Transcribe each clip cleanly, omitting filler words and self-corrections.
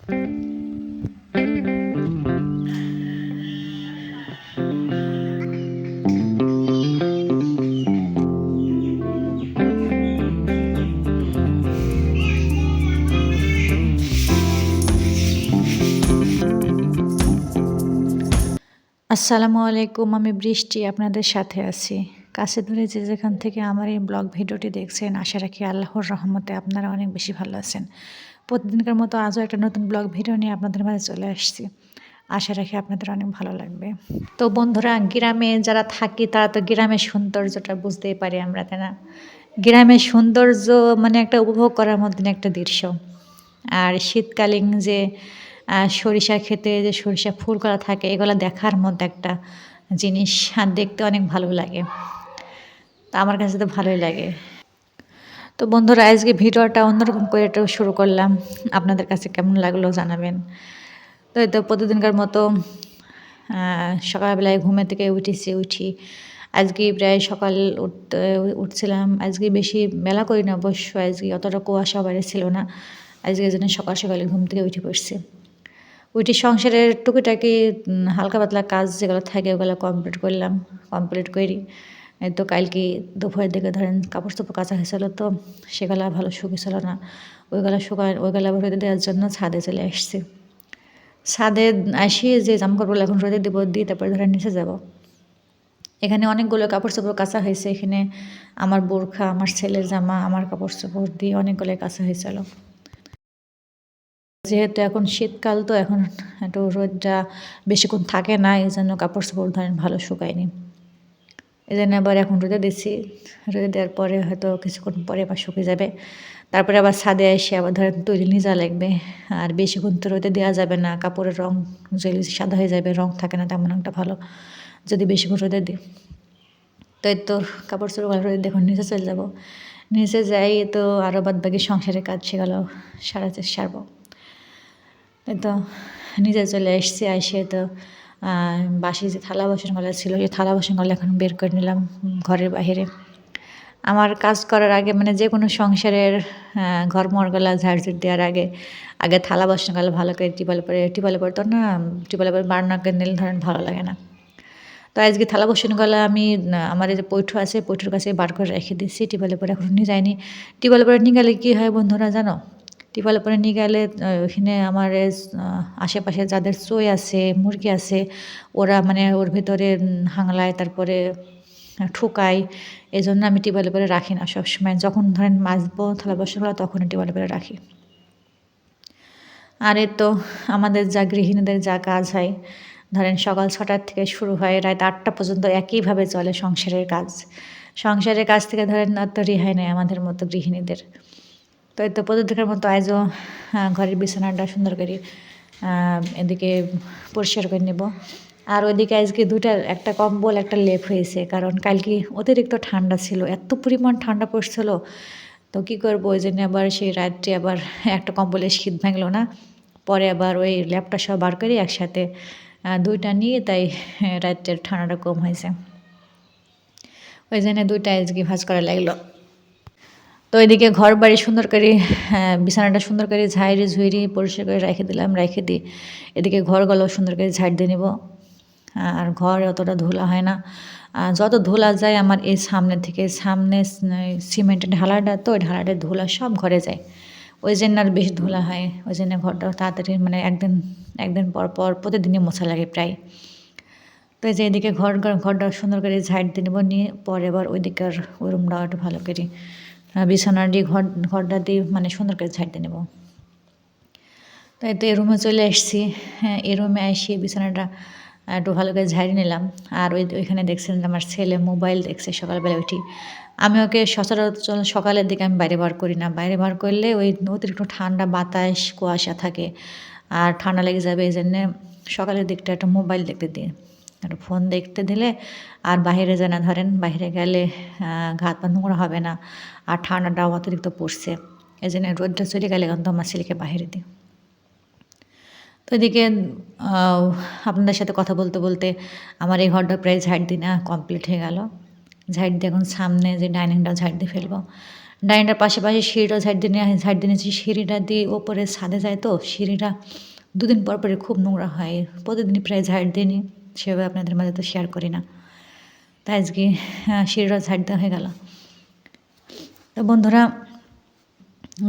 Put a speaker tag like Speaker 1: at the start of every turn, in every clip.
Speaker 1: আসসালামু আলাইকুম, আমি বৃষ্টি আপনাদের সাথে আছি। কাছে দূরে যে যেখান থেকে আমার এই ব্লগ ভিডিওটি দেখছেন, আশা রাখি আল্লাহর রহমতে আপনারা অনেক বেশি ভালো আছেন। প্রতিদিনকার মতো আজও একটা নতুন ব্লগ ভিডিও নিয়ে আপনাদের মাঝে চলে আসছি। আশা রাখি আপনাদের অনেক ভালো লাগবে। তো বন্ধুরা, গ্রামে যারা থাকি তারা তো গ্রামের সৌন্দর্যটা বুঝতেই পারি আমরা, তাই না? গ্রামের সৌন্দর্য মানে একটা উপভোগ করার মতন একটা দৃশ্য। আর শীতকালীন যে সরিষা ক্ষেতে যে সরিষা ফুলগুলা থাকে, এগুলা দেখার মতো একটা জিনিস, আর দেখতে অনেক ভালো লাগে। তো আমার কাছে তো ভালোই লাগে। তো বন্ধুরা, আজকে ভিডিওটা অন্যরকম করে একটু শুরু করলাম। আপনাদের কাছে কেমন লাগলো জানাবেন। তো এই তো প্রতিদিনকার মতো সকালবেলায় ঘুমে থেকে উঠি। আজকে প্রায় সকাল উঠছিলাম। আজকে বেশি বেলা করি না অবশ্য, আজকে অতটা কুয়াশা বাইরে ছিল না। আজকে এই জন্য সকাল সকালে ঘুম থেকে উঠে পড়ছি। উঠে সংসারের টুকিটাকি হালকা পাতলা কাজ যেগুলো থাকে ওগুলো কমপ্লিট করলাম। কমপ্লিট করি এই তো কালকে দুপুরের দিকে ধরেন কাপড় চোপড় কাচা হয়েছিল, তো সেগুলো ভালো শুকিয়েছিল না। ওইগুলো আবার রোদে দেওয়ার জন্য ছাদে চলে আসছি। ছাদে আসি যে জামাকাপড়গুলো এখন রোদে দেবো, দিয়ে তারপরে ধরেন নিচে যাব। এখানে অনেকগুলো কাপড় চোপড় কাচা হয়েছে। এখানে আমার বোরখা, আমার ছেলের জামা, আমার কাপড় চোপড় দিয়ে অনেকগুলো কাচা হয়েছিল। যেহেতু এখন শীতকাল, তো এখন একটু রোদটা বেশিক্ষণ থাকে না, এই জন্য কাপড় চোপড় ধরেন ভালো শুকায়নি। এই জন্য আবার এখন রোদে দিচ্ছি। রোদে দেওয়ার পরে হয়তো কিছুক্ষণ পরে আবার শুকিয়ে যাবে। তারপরে আবার ছাদে এসে আবার ধরেন তৈরি নিজা লাগবে। আর বেশিক্ষণ তো রোদে দেওয়া যাবে না, কাপড়ের রং যদি সাদা হয়ে যাবে, রং থাকে না তেমন একটা ভালো যদি বেশিক্ষণ রোদে দিই। তো এই তো কাপড় চোপড় রোদে দেখুন নিচে চলে যাব। নিচে যাই তো আরও বাদ বাকি সংসারের কাজ সেগুলো সারবো। এই তো নিজে চলে এসেছি। এসে তো বাসি যে থালা বাসনগুলো ছিল, সেই থালা বাসনগুলো এখন বের করে নিলাম ঘরের বাইরে। আমার কাজ করার আগে মানে যে কোনো সংসারের ঘরমরগুলা ঝাড়ঝুড় দেওয়ার আগে আগে থালা বাসনগুলো ভালো করে টিপালে পরে তো না, টিপালে পরে বার না করে নিলে ধরেন ভালো লাগে না। তো আজকে থালা বাসনগুলো আমি আমার এই যে পৈঠো আছে, পৈঠোর কাছে বার করে রেখে দিচ্ছি। টিপালে পরে এখনও নিয়ে যায়নি। টিপালে পরে নিয়ে গেলে কী হয় বন্ধুরা জানো? টিপালে পরে নিয়ে গেলে ওইখানে আমার আশেপাশে যাদের চই আছে, মুরগি আছে, ওরা মানে ওর ভেতরে হাংলায়, তারপরে ঠোকায়। এই জন্য আমি টিপালে পরে রাখি না সবসময়। যখন ধরেন মাজবো থালা বাসনগুলো তখনই টিপালে পরে রাখি। আর এই তো আমাদের যা গৃহিণীদের যা কাজ হয়, ধরেন সকাল 6টার থেকে শুরু হয়, রাত 8টা পর্যন্ত একইভাবে চলে সংসারের কাজ। সংসারের কাজ থেকে ধরেন আর তো রেহাই নেই আমাদের মতো গৃহিণীদের। তো এই তো প্রতিদিনের মতো আজও ঘরের বিছানাটা সুন্দর করে এদিকে পরিষ্কার করে নেব। আর ওইদিকে আজকে একটা কম্বল একটা লেপ হয়েছে, কারণ কালকে অতিরিক্ত ঠান্ডা ছিল, এত পরিমাণ ঠান্ডা পড়ছিল। তো কী করবো, ওই জন্য আবার সেই রাত্রে আবার একটা কম্বলের শীত ভাঙলো না। পরে আবার ওই ল্যাপটা সব বার করে একসাথে 2টা নিয়ে, তাই রাত্রের ঠান্ডাটা কম হয়েছে। ওই জন্য 2টা আজকে ভাঁজ করা লাগলো। তো এদিকে ঘর বাড়ি সুন্দর করে বিছানাটা সুন্দর করে ঝাইরে ঝুইরে পরিষ্কার করে রেখে দিলাম। রেখে দিই এদিকে ঘরগুলো সুন্দর করে ঝাড় দিয়ে নেব। আর ঘর অতটা ধুলা হয় না। যত ধুলা যায় আমার এই সামনে সিমেন্টের ঢালাইটা, তো ওই ঢালাইটার ধুলা সব ঘরে যায়। ওই জন্য আর বেশি ধুলা হয়। ওই জন্য ঘরটা তাড়াতাড়ি মানে একদিন পর পর প্রতিদিনই মোছা লাগে প্রায়। তো এই যে এদিকে ঘরটা সুন্দর করে ঝাড় দিয়ে নেব, নিয়ে পরে আবার ওই দিকের ওই রুমটা একটু ভালো করে বিছানা দিয়ে ঘরটা দিয়ে মানে সুন্দর করে ঝাড় দিয়ে নেব। তাই তো এই রুমে চলে এসেছি। হ্যাঁ, এই রুমে এসে বিছানাটা একটু ভালো করে ঝাড়িয়ে নিলাম। আর ওইখানে দেখছেন আমার ছেলে মোবাইল দেখছে সকালবেলা উঠি। আমি ওকে সচরাচর সকালের দিকে আমি বাইরে বার করি না। বাইরে বার করলে ওই অতিরিক্ত ঠান্ডা বাতাস কুয়াশা থাকে, আর ঠান্ডা লেগে যাবে, এই জন্যে সকালের দিকটা একটা মোবাইল দেখতে দিই। একটু ফোন দেখতে দিলে আর বাইরে যায় না, ধরেন বাইরে গেলে ঘাত পা নোংরা হবে না, আর ঠান্ডাটাও অতিরিক্ত পড়ছে। এই জন্য রোদটা চলে গেলে কিন্তু আমার ছেলেকে বাইরে দিই। তো এদিকে আপনাদের সাথে কথা বলতে বলতে আমার এই ঘরটা প্রায় ঝাড় দিয়ে না কমপ্লিট হয়ে গেল। ঝাড় দিয়ে এখন সামনে যে ডাইনিংটা ঝাড় দিয়ে ফেলবো। ডাইনিংটার পাশে সিঁড়িটা ঝাড় দিয়ে নিয়েছি। সিঁড়িটা দিয়ে ওপরে ছাদে যায় তো সিঁড়িটা ২ দিন পর পরে খুব নোংরা হয়। প্রতিদিনই প্রায় ঝাড় দিয়ে নিই। সেভাবে আপনাদের মাঝে তো শেয়ার করি না। তাই আজকে সিঁড়িটা ঝাড় দেওয়া হয়ে গেল। তো বন্ধুরা,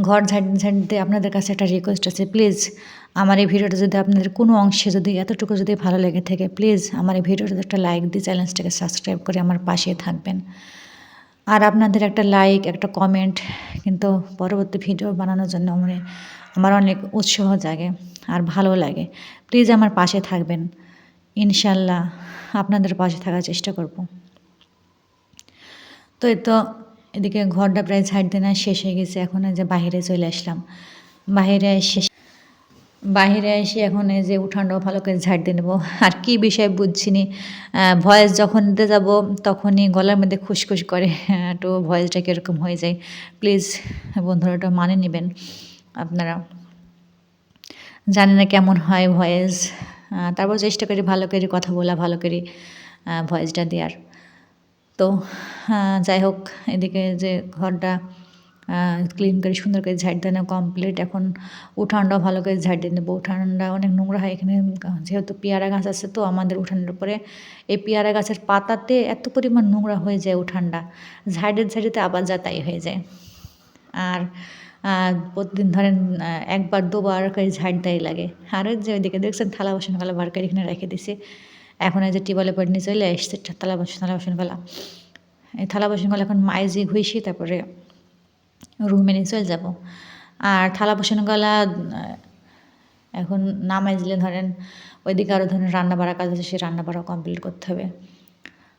Speaker 1: ঘর ঝাড়তে আপনাদের কাছে একটা রিকোয়েস্ট আছে, প্লিজ আমার এই ভিডিওটা যদি আপনাদের কোনো অংশে যদি এতটুকু যদি ভালো লেগে থাকে, প্লিজ আমার এই ভিডিওটাতে একটা লাইক দিয়ে চ্যানেলটাকে সাবস্ক্রাইব করে আমার পাশে থাকবেন। আর আপনাদের একটা লাইক, একটা কমেন্ট কিন্তু পরবর্তী ভিডিও বানানোর জন্য আমার অনেক উৎসাহ জাগে আর ভালো লাগে। প্লিজ আমার পাশে থাকবেন। ইনশাল্লাহ আপনাদের পাশে থাকার চেষ্টা করব। তো এই তো এদিকে ঘরটা প্রায় ঝাড় দেওয়া শেষ হয়ে গেছে। এখন এই যে বাহিরে চলে আসলাম। বাহিরে এসে এখন এই যে উঠানটাও ভালো করে ঝাড় দিয়ে নেবো। আর কি বিষয় বুঝছিনি, ভয়েস যখন দিতে যাব তখনই গলার মধ্যে খুশখুশ করে, একটু ভয়েসটা কীরকম হয়ে যায়। প্লিজ বন্ধুরা একটু মানে নেবেন আপনারা। জানি না কেমন হয় ভয়েস, তারপর চেষ্টা করি ভালো করে কথা বলা, ভালো করে ভয়েসটা দেওয়ার। তো যাই হোক, এদিকে যে ঘরটা ক্লিন করে সুন্দর করে ঝাড় দেওয়া কমপ্লিট। এখন উঠানটাও ভালো করে ঝাড় দিয়ে নেবো। উঠানটা অনেক নোংরা হয় এখানে, যেহেতু পেয়ারা গাছ আছে তো আমাদের উঠানের উপরে। এই পেয়ারা গাছের পাতাতে এত পরিমাণ নোংরা হয়ে যায় উঠানটা, ঝাড়িতে আবার যা তাই হয়ে যায়। আর প্রতিদিন ধরেন ১ বার ২ বার করে ঝাড় দেওয়াই লাগে। আর ওই যে ওইদিকে দেখছেন থালা বাসনগুলো বার করে এখানে রেখে দিছি। এখন এই যে টিউবওয়েলের পানি নিয়ে চলে এসছে থালা বাসনগুলো। এই থালা বাসনগুলো এখন মাইজে ঘুষি তারপরে রুমে নিয়ে চলে যাব। আর থালা বাসনগুলো এখন না মাজলে ধরেন ওইদিকে আরও ধরেন রান্না বাড়া কাজ আছে, সেই রান্না বাড়াও কমপ্লিট করতে হবে।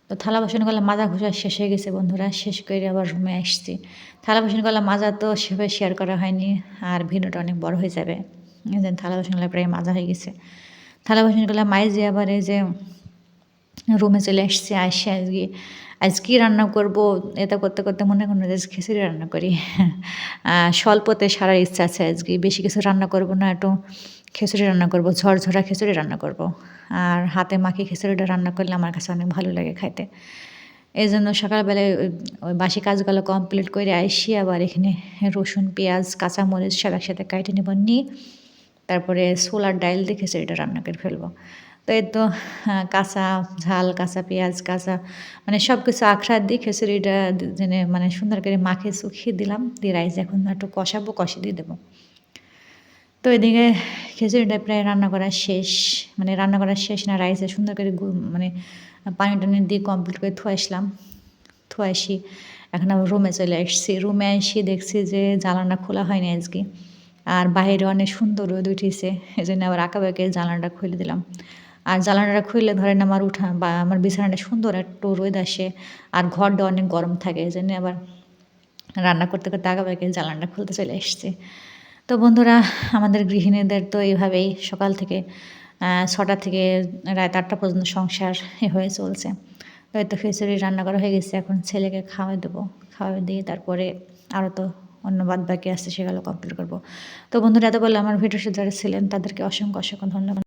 Speaker 1: তো থালা বাসনগুলো মাজা ঘষা শেষ হয়ে গেছে বন্ধুরা, শেষ করে আবার রুমে আসছি। থালা বাসনগুলো মাজা তো সেভাবে শেয়ার করা হয়নি, আর ভিডিওটা অনেক বড় হয়ে যাবে। থালা বাসনগুলো প্রায় মাজা হয়ে গেছে। থালা বাসনগুলো মাইজে আবার এই যে রুমে চলে আসছি। আজ কী রান্না করব এটা করতে করতে মনে করুন যে খিচুড়ি রান্না করি। স্বল্পতে সারার ইচ্ছা আছে আজকে, বেশি কিছু রান্না করব না, একটু খিচুড়ি রান্না করব, ঝরঝরা খিচুড়ি রান্না করব। আর হাতে মাখিয়ে খিচুড়িটা রান্না করলে আমার কাছে অনেক ভালো লাগে খাইতে। এই জন্য সকালবেলায় ওই বাসি কাজগুলো কমপ্লিট করে আসি, আবার এখানে রসুন, পেঁয়াজ, কাঁচামরিচ সব একসাথে কেটে নেব, নিয়ে তারপরে ছোলার ডাল দিয়ে খিচুড়িটা রান্না করে ফেলবো। তো এই তো কাঁচা ঝাল, কাঁচা পেঁয়াজ, মানে সব কিছু আখড়া দিয়ে খিচুড়িটা মানে সুন্দর করে মাখিয়ে শুকিয়ে দিলাম, দিয়ে রাইস এখন একটু কষিয়ে দিয়ে দেবো। তো এদিকে খিচুড়িটা প্রায় রান্না করা শেষ না, রাইসে সুন্দর করে মানে পানি টানি দিয়ে কমপ্লিট করে থুয়ে আসি। এখন আবার রুমে চলে আসছি। রুমে এসে দেখছি যে জানালা খোলা হয়নি আজকে, আর বাইরে অনেক সুন্দর রোদ উঠেছে। এই জন্য আবার আঁকাবাঁকে জানালাটা খুলে দিলাম। আর জানালাটা খুললে ধরেন আমার বিছানাটা সুন্দর একটু রোদ আসে, আর ঘরটা অনেক গরম থাকে। এই জন্য আবার রান্না করতে করতে আঁকাবাঁকে জানালাটা খুলতে চলে এসছে। তো বন্ধুরা, আমাদের গৃহিণীদের তো এইভাবেই সকাল থেকে ৬টা থেকে রাত ৮টা পর্যন্ত সংসার হয়ে চলছে। হয়তো খিচুড়ি রান্না করা হয়ে গেছে, এখন ছেলেকে খাওয়াই দিয়ে তারপরে আরও তো অন্য বাদ বাকি আসছে, সেগুলো কমপ্লিট করব। তো বন্ধুরা, এত বলে আমার ভিডিওতে যারা ছিলেন তাদেরকে অসংখ্য ধন্যবাদ।